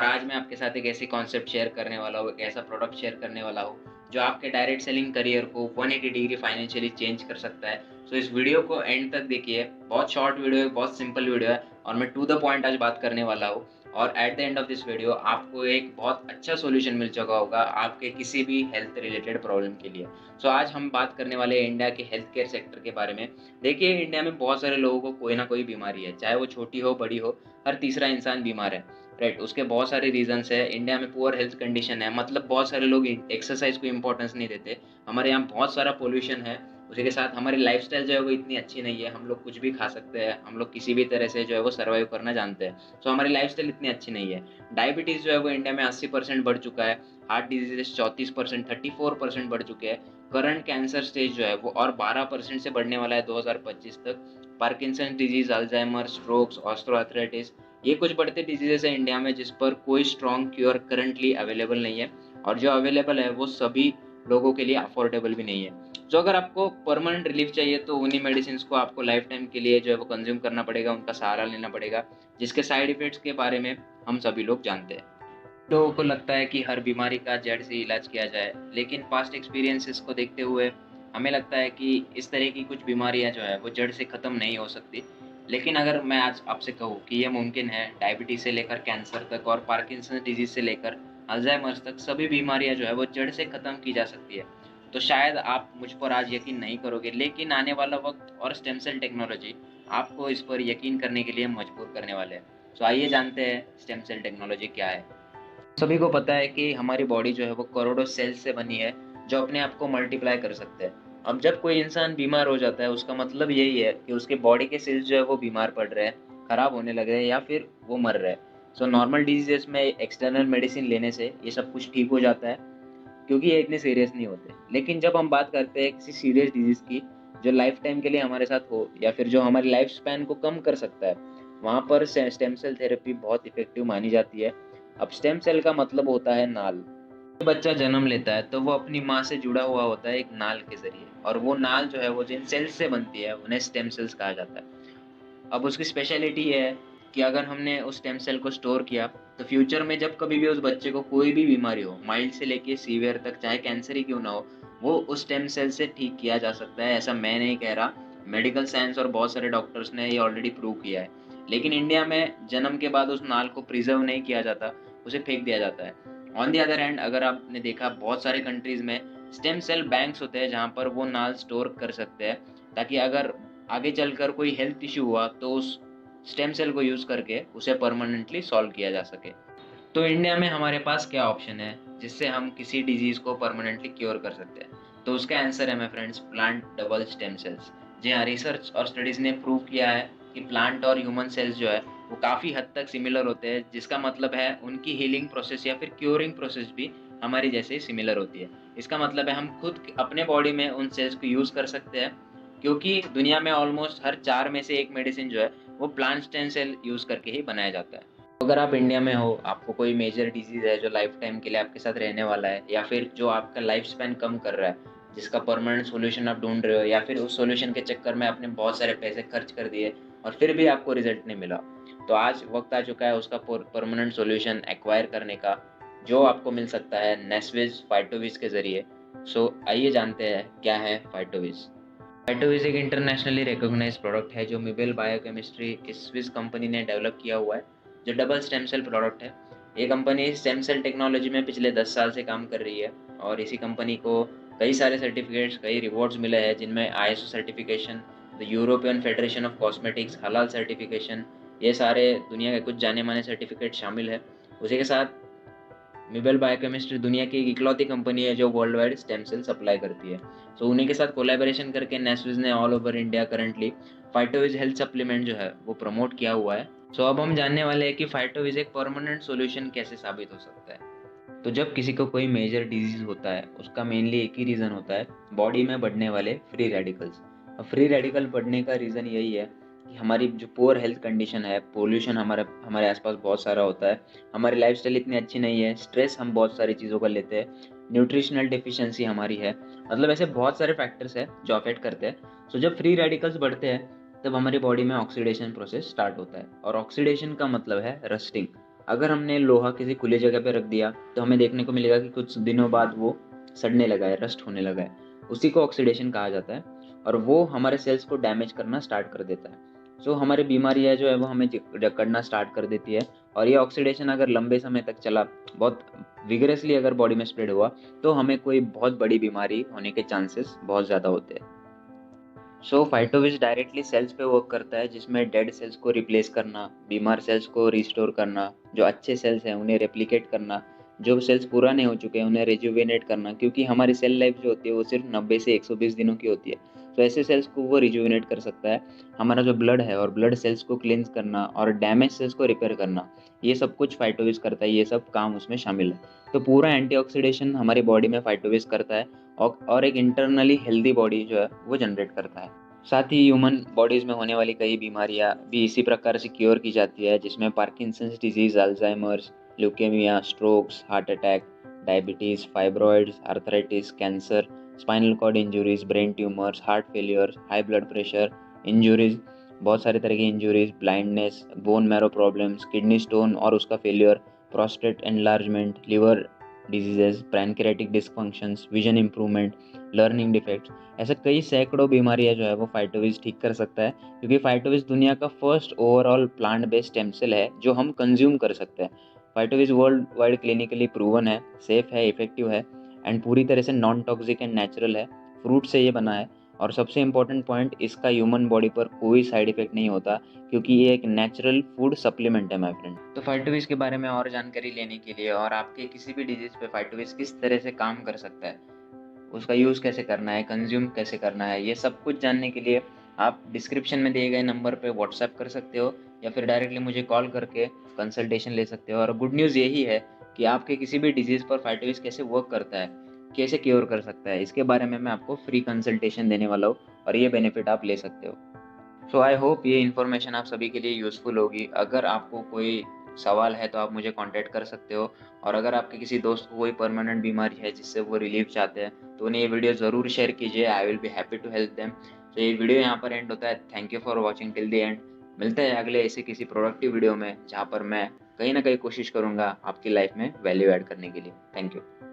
और आज मैं आपके साथ एक ऐसी कॉन्सेप्ट शेयर करने वाला हूँ, एक ऐसा प्रोडक्ट शेयर करने वाला हूँ, जो आपके डायरेक्ट सेलिंग करियर को 180 डिग्री फाइनेंशियली चेंज कर सकता है। सो इस वीडियो को एंड तक देखिए, बहुत शॉर्ट वीडियो है, बहुत सिंपल वीडियो है और मैं टू द पॉइंट आज बात करने वाला हूँ। और at the end of this video आपको एक बहुत अच्छा सॉल्यूशन मिल चुका होगा आपके किसी भी हेल्थ रिलेटेड प्रॉब्लम के लिए। सो आज हम बात करने वाले हैं इंडिया के हेल्थ केयर सेक्टर के बारे में। देखिए, इंडिया में बहुत सारे लोगों को कोई ना कोई बीमारी है, चाहे वो छोटी हो बड़ी हो, हर तीसरा इंसान बीमार है। राइट, उसके बहुत सारे रीजंस है। इंडिया में पुअर हेल्थ कंडीशन है, मतलब बहुत सारे लोग एक्सरसाइज को इंपॉर्टेंस नहीं देते। हमारे यहाँ बहुत सारा पोल्यूशन है, उसी के साथ हमारी लाइफस्टाइल जो है वो इतनी अच्छी नहीं है। हम लोग कुछ भी खा सकते हैं, हम लोग किसी भी तरह से जो है वो सर्वाइव करना जानते हैं। सो हमारी लाइफस्टाइल इतनी अच्छी नहीं है। डायबिटीज जो है वो इंडिया में 80% बढ़ चुका है। हार्ट डिजीजेस 34%, 34% बढ़ चुके हैं। करंट कैंसर स्टेज जो है वो और 12% से बढ़ने वाला है 2025 तक। Parkinson disease, Alzheimer, strokes, osteoarthritis, ये कुछ बढ़ते डिजीजेस है इंडिया में जिस पर कोई स्ट्रॉन्ग क्योर करंटली अवेलेबल नहीं है। और जो अवेलेबल है वो सभी लोगों के लिए अफोर्डेबल भी नहीं है। जो अगर आपको परमानेंट रिलीफ चाहिए तो उन्हीं मेडिसिन को आपको लाइफ टाइम के लिए जो है वो कंज्यूम करना पड़ेगा, उनका सहारा लेना पड़ेगा, जिसके साइड इफेक्ट्स के बारे में हम सभी लोग जानते हैं। लोगों को लगता है कि हर बीमारी का जड़ से इलाज किया जाए, लेकिन पास्ट एक्सपीरियंसेस को देखते हुए हमें लगता है कि इस तरह की कुछ बीमारियां जो है वो जड़ से ख़त्म नहीं हो सकती। लेकिन अगर मैं आज आपसे कहूँ कि यह मुमकिन है, डायबिटीज़ से लेकर कैंसर तक और पार्किंसन डिजीज से लेकर अल्जाइमर्स तक सभी बीमारियां जो है वो जड़ से ख़त्म की जा सकती है, तो शायद आप मुझ पर आज यकीन नहीं करोगे, लेकिन आने वाला वक्त और स्टेम सेल टेक्नोलॉजी आपको इस पर यकीन करने के लिए मजबूर करने वाले हैं। तो आइए जानते हैं स्टेम सेल टेक्नोलॉजी क्या है। सभी को पता है कि हमारी बॉडी जो है वो करोड़ों सेल्स से बनी है, जो अपने आप को मल्टीप्लाई कर सकते हैं। अब जब कोई इंसान बीमार हो जाता है, उसका मतलब यही है कि उसके बॉडी के सेल्स जो है वो बीमार पड़ रहे हैं, खराब होने लग रहे हैं या फिर वो मर रहे हैं। सो नॉर्मल डिजीजेस में एक्सटर्नल मेडिसिन लेने से ये सब कुछ ठीक हो जाता है, क्योंकि ये इतने सीरियस नहीं होते। लेकिन जब हम बात करते हैं किसी सीरियस डिजीज की, जो लाइफ टाइम के लिए हमारे साथ हो या फिर जो हमारी लाइफ स्पैन को कम कर सकता है, वहाँ पर स्टेम सेल थेरेपी बहुत इफेक्टिव मानी जाती है। अब स्टेम सेल का मतलब होता है नाल। जब बच्चा जन्म लेता है तो वो अपनी माँ से जुड़ा हुआ होता है एक नाल के जरिए, और वो नाल जो है वो जिन सेल्स से बनती है उन्हें स्टेम सेल्स कहा जाता है। अब उसकी स्पेशलिटी ये है कि अगर हमने उस स्टेम सेल को स्टोर किया, तो फ्यूचर में जब कभी भी उस बच्चे को कोई भी बीमारी हो, माइल्ड से लेके सीवियर तक, चाहे कैंसर ही क्यों ना हो, वो उस स्टेम सेल से ठीक किया जा सकता है। ऐसा मैं नहीं कह रहा, मेडिकल साइंस और बहुत सारे डॉक्टर्स ने ये ऑलरेडी प्रूव किया है। लेकिन इंडिया में जन्म के बाद उस नाल को प्रिजर्व नहीं किया जाता, उसे फेंक दिया जाता है। ऑन दी अदर हैंड, अगर आपने देखा, बहुत सारे कंट्रीज में स्टेम सेल बैंक्स होते हैं जहाँ पर वो नाल स्टोर कर सकते हैं, ताकि अगर आगे चलकर कोई हेल्थ इश्यू हुआ तो उस स्टेम सेल को यूज करके उसे परमानेंटली सॉल्व किया जा सके। तो इंडिया में हमारे पास क्या ऑप्शन है जिससे हम किसी डिजीज को परमानेंटली क्योर कर सकते हैं? तो उसका आंसर है मेरे friends, plant double stem cells. जी हाँ, रिसर्च और स्टडीज ने प्रूव किया है कि प्लांट और ह्यूमन सेल्स जो है वो काफ़ी हद तक सिमिलर होते हैं, जिसका मतलब है उनकी हीलिंग प्रोसेस या फिर क्योरिंग प्रोसेस भी हमारी जैसे सिमिलर होती है। इसका मतलब है हम खुद अपने बॉडी में उन सेल्स को यूज़ कर सकते हैं, क्योंकि दुनिया में ऑलमोस्ट हर 4 में से 1 मेडिसिन जो है वो प्लांट स्टेम सेल यूज़ करके ही बनाया जाता है। अगर आप इंडिया में हो, आपको कोई मेजर डिजीज़ है जो लाइफ टाइम के लिए आपके साथ रहने वाला है, या फिर जो आपका लाइफ स्पैन कम कर रहा है, जिसका परमानेंट सॉल्यूशन आप ढूँढ रहे हो, या फिर उस सॉल्यूशन के चक्कर में आपने बहुत सारे पैसे खर्च कर दिए और फिर भी आपको रिजल्ट नहीं मिला, तो आज वक्त आ चुका है उसका परमानेंट सॉल्यूशन एक्वायर करने का, जो आपको मिल सकता है नेस्विज फाइटोविज के ज़रिए। सो आइए जानते हैं क्या है फाइटोविज। फाइटोविज एक इंटरनेशनली रिकॉग्नाइज प्रोडक्ट है जो मिबेल बायोकेमिस्ट्री, इस स्विस कंपनी ने डेवलप किया हुआ है, जो डबल स्टेम सेल प्रोडक्ट है। ये कंपनी स्टेम सेल टेक्नोलॉजी में पिछले 10 साल से काम कर रही है, और इसी कंपनी को कई सारे सर्टिफिकेट्स, कई रिवॉर्ड्स मिले हैं, जिनमें ISO certification, the European federation of cosmetics, हलाल सर्टिफिकेशन, ये सारे दुनिया के कुछ जाने माने सर्टिफिकेट शामिल है। उसी के साथ मिबेल बायोकेमिस्ट्री दुनिया की एक इकलौती कंपनी है जो world wide stem cell supply करती है। सो उन्हीं के साथ कोलैबोरेशन करके नेस्विज ने ऑल ओवर इंडिया करंटली फाइटोविज हेल्थ सप्लीमेंट जो है वो प्रमोट किया हुआ है। सो अब हम जानने वाले हैं कि फाइटोविज एक परमानेंट सॉल्यूशन कैसे साबित हो सकता है। तो जब किसी को कोई मेजर डिजीज होता है, उसका मेनली एक ही रीज़न होता है, बॉडी में बढ़ने वाले फ्री रेडिकल्स। अब फ्री रेडिकल बढ़ने का रीज़न यही है कि हमारी जो पुअर हेल्थ कंडीशन है, पोल्यूशन हमारे हमारे आसपास बहुत सारा होता है, हमारी लाइफस्टाइल इतनी अच्छी नहीं है, स्ट्रेस हम बहुत सारी चीज़ों का लेते हैं, न्यूट्रिशनल डिफिशियंसी हमारी है, मतलब ऐसे बहुत सारे फैक्टर्स हैं जो अफेक्ट करते हैं। सो जब फ्री रेडिकल्स बढ़ते हैं, तब हमारी बॉडी में ऑक्सीडेशन प्रोसेस स्टार्ट होता है, और ऑक्सीडेशन का मतलब है रस्टिंग। अगर हमने लोहा किसी खुली जगह पे रख दिया तो हमें देखने को मिलेगा कि कुछ दिनों बाद वो सड़ने लगा है, रस्ट होने लगा है। उसी को ऑक्सीडेशन कहा जाता है और वो हमारे सेल्स को डैमेज करना स्टार्ट कर देता है। सो हमारी बीमारियाँ जो है वो हमें जकड़ना स्टार्ट कर देती है। और ये ऑक्सीडेशन अगर लंबे समय तक चला, बहुत विगरसली अगर बॉडी में स्प्रेड हुआ, तो हमें कोई बहुत बड़ी बीमारी होने के चांसेस बहुत ज़्यादा होते हैं। सो फाइटोविज डायरेक्टली सेल्स पे वर्क करता है, जिसमें डेड सेल्स को रिप्लेस करना, बीमार सेल्स को रिस्टोर करना, जो अच्छे सेल्स हैं उन्हें रेप्लिकेट करना, जो सेल्स पुराने हो चुके हैं उन्हें रिजुविनेट करना, क्योंकि हमारी सेल लाइफ जो होती है वो सिर्फ 90 से 120 दिनों की होती है। तो ऐसे सेल्स को वो रिजुविनेट कर सकता है। हमारा जो ब्लड है और ब्लड सेल्स को क्लींस करना और डैमेज सेल्स को रिपेयर करना, ये सब कुछ फाइटोविज करता है, ये सब काम उसमें शामिल है। तो पूरा एंटीऑक्सीडेशन हमारी बॉडी में फाइटोविज करता है और एक इंटरनली हेल्दी बॉडी जो है वो जनरेट करता है। साथ ही ह्यूमन बॉडीज़ में होने वाली कई बीमारियां भी इसी प्रकार से क्योर की जाती है, जिसमें Parkinson's disease, Alzheimer's, leukaemia, strokes, heart attack, diabetes, fibroids, arthritis, cancer, spinal cord injuries, brain tumours, heart failure, high blood pressure injuries, बहुत सारे तरह की injuries, blindness, bone marrow problems, kidney stone और उसका failure, prostate enlargement, liver diseases, pancreatic dysfunctions, vision improvement, learning defects, ऐसे कई सैकड़ों बीमारियां जो है वो फाइटोविज ठीक कर सकता है, क्योंकि फाइटोविज दुनिया का first overall plant based stem cell है जो हम कंज्यूम कर सकते हैं। फाइटोविज वर्ल्ड वाइड क्लिनिकली प्रूवन है, सेफ है, इफेक्टिव है एंड पूरी तरह से नॉन टॉक्सिक एंड नेचुरल है। फ्रूट से ये बना है और सबसे इम्पोर्टेंट पॉइंट, इसका ह्यूमन बॉडी पर कोई साइड इफेक्ट नहीं होता, क्योंकि ये एक नेचुरल फूड सप्लीमेंट है माय फ्रेंड। तो फाइटोविज के बारे में और जानकारी लेने के लिए और आपके किसी भी डिजीज पे फाइटोविज किस तरह से काम कर सकता है, उसका यूज़ कैसे करना है, कंज्यूम कैसे करना है, ये सब कुछ जानने के लिए आप डिस्क्रिप्शन में दिए गए नंबर पे व्हाट्सएप कर सकते हो या फिर डायरेक्टली मुझे कॉल करके कंसल्टेशन ले सकते हो। और गुड न्यूज़ यही है कि आपके किसी भी डिजीज़ पर फाइटोविज कैसे वर्क करता है, कैसे क्योर कर सकता है, इसके बारे में मैं आपको फ्री कंसल्टेशन देने वाला हूँ और ये बेनिफिट आप ले सकते हो। सो आई होप ये इन्फॉर्मेशन आप सभी के लिए यूज़फुल होगी। अगर आपको कोई सवाल है तो आप मुझे कांटेक्ट कर सकते हो, और अगर आपके किसी दोस्त को कोई परमानेंट बीमारी है जिससे वो रिलीफ चाहते हैं तो उन्हें ये वीडियो ज़रूर शेयर कीजिए। I will be happy to help them. तो ये वीडियो यहाँ पर एंड होता है। Thank you for watching till the end. मिलते हैं अगले ऐसे किसी प्रोडक्टिव वीडियो में, जहाँ पर मैं कहीं ना कहीं कोशिश करूँगा आपकी लाइफ में वैल्यू ऐड करने के लिए। Thank you.